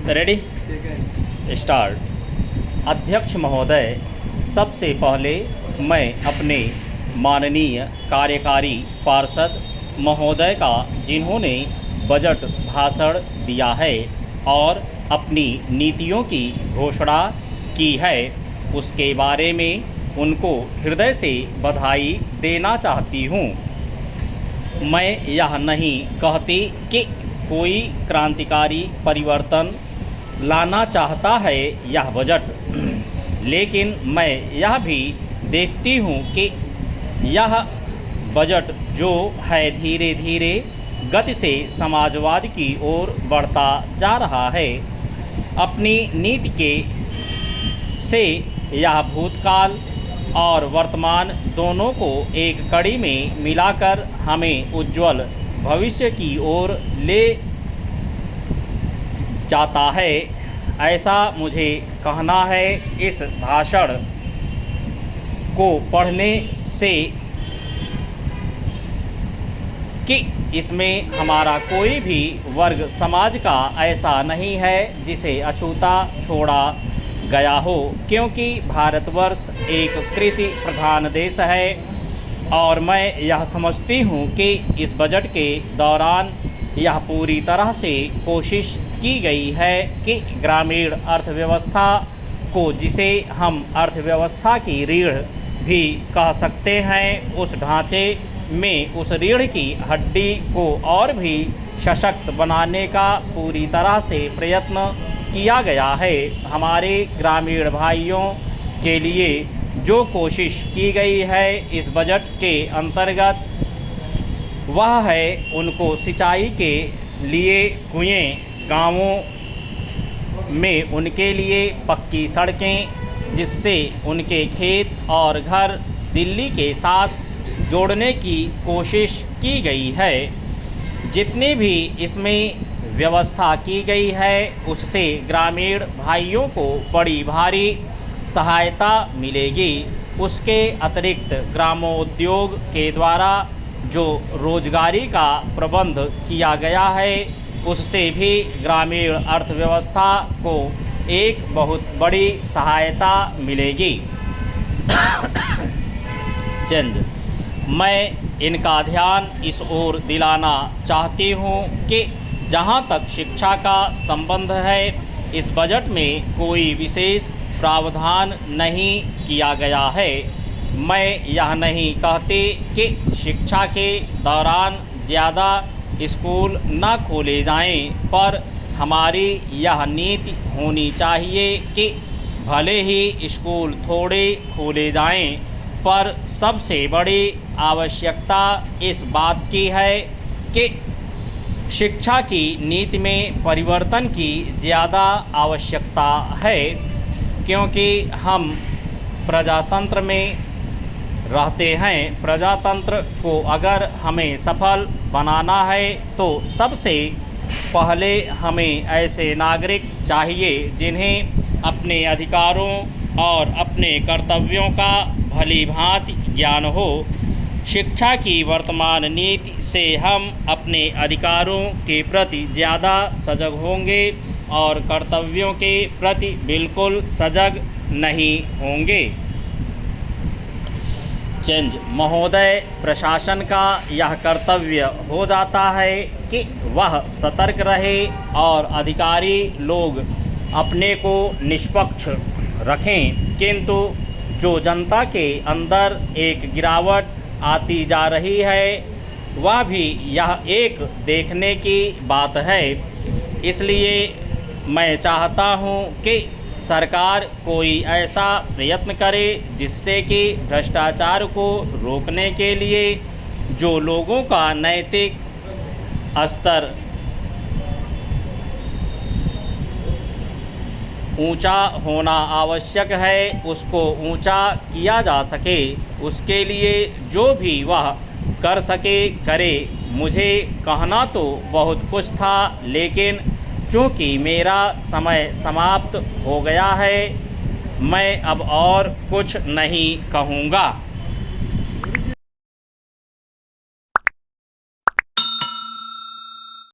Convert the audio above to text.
Ready start. अध्यक्ष महोदय, सबसे पहले मैं अपने माननीय कार्यकारी पार्षद महोदय का, जिन्होंने बजट भाषण दिया है और अपनी नीतियों की घोषणा की है, उसके बारे में उनको हृदय से बधाई देना चाहती हूँ। मैं यह नहीं कहती कि कोई क्रांतिकारी परिवर्तन लाना चाहता है यह बजट, लेकिन मैं यह भी देखती हूँ कि यह बजट जो है धीरे धीरे गति से समाजवाद की ओर बढ़ता जा रहा है। अपनी नीति के से यह भूतकाल और वर्तमान दोनों को एक कड़ी में मिलाकर हमें उज्ज्वल भविष्य की ओर ले जाता है, ऐसा मुझे कहना है। इस भाषण को पढ़ने से कि इसमें हमारा कोई भी वर्ग समाज का ऐसा नहीं है जिसे अछूता छोड़ा गया हो, क्योंकि भारतवर्ष एक कृषि प्रधान देश है और मैं यह समझती हूँ कि इस बजट के दौरान यह पूरी तरह से कोशिश की गई है कि ग्रामीण अर्थव्यवस्था को, जिसे हम अर्थव्यवस्था की रीढ़ भी कह सकते हैं, उस ढांचे में उस रीढ़ की हड्डी को और भी सशक्त बनाने का पूरी तरह से प्रयत्न किया गया है। हमारे ग्रामीण भाइयों के लिए जो कोशिश की गई है इस बजट के अंतर्गत, वह है उनको सिंचाई के लिए कुएं, गांवों में उनके लिए पक्की सड़कें, जिससे उनके खेत और घर दिल्ली के साथ जोड़ने की कोशिश की गई है। जितनी भी इसमें व्यवस्था की गई है उससे ग्रामीण भाइयों को बड़ी भारी सहायता मिलेगी। उसके अतिरिक्त ग्रामोद्योग के द्वारा जो रोजगारी का प्रबंध किया गया है उससे भी ग्रामीण अर्थव्यवस्था को एक बहुत बड़ी सहायता मिलेगी। मैं इनका ध्यान इस ओर दिलाना चाहती हूँ कि जहाँ तक शिक्षा का संबंध है, इस बजट में कोई विशेष प्रावधान नहीं किया गया है। मैं यह नहीं कहती कि शिक्षा के दौरान ज़्यादा स्कूल न खोले जाएं, पर हमारी यह नीति होनी चाहिए कि भले ही स्कूल थोड़े खोले जाएं, पर सबसे बड़ी आवश्यकता इस बात की है कि शिक्षा की नीति में परिवर्तन की ज़्यादा आवश्यकता है, क्योंकि हम प्रजातंत्र में रहते हैं। प्रजातंत्र को अगर हमें सफल बनाना है तो सबसे पहले हमें ऐसे नागरिक चाहिए जिन्हें अपने अधिकारों और अपने कर्तव्यों का भली भांति ज्ञान हो। शिक्षा की वर्तमान नीति से हम अपने अधिकारों के प्रति ज़्यादा सजग होंगे और कर्तव्यों के प्रति बिल्कुल सजग नहीं होंगे। महोदय, प्रशासन का यह कर्तव्य हो जाता है कि वह सतर्क रहे और अधिकारी लोग अपने को निष्पक्ष रखें, किंतु जो जनता के अंदर एक गिरावट आती जा रही है वह भी यह एक देखने की बात है। इसलिए मैं चाहता हूँ कि सरकार कोई ऐसा प्रयत्न करे जिससे कि भ्रष्टाचार को रोकने के लिए जो लोगों का नैतिक स्तर ऊंचा होना आवश्यक है उसको ऊंचा किया जा सके। उसके लिए जो भी वह कर सके करे। मुझे कहना तो बहुत कुछ था, लेकिन चूँकि मेरा समय समाप्त हो गया है, मैं अब और कुछ नहीं कहूँगा।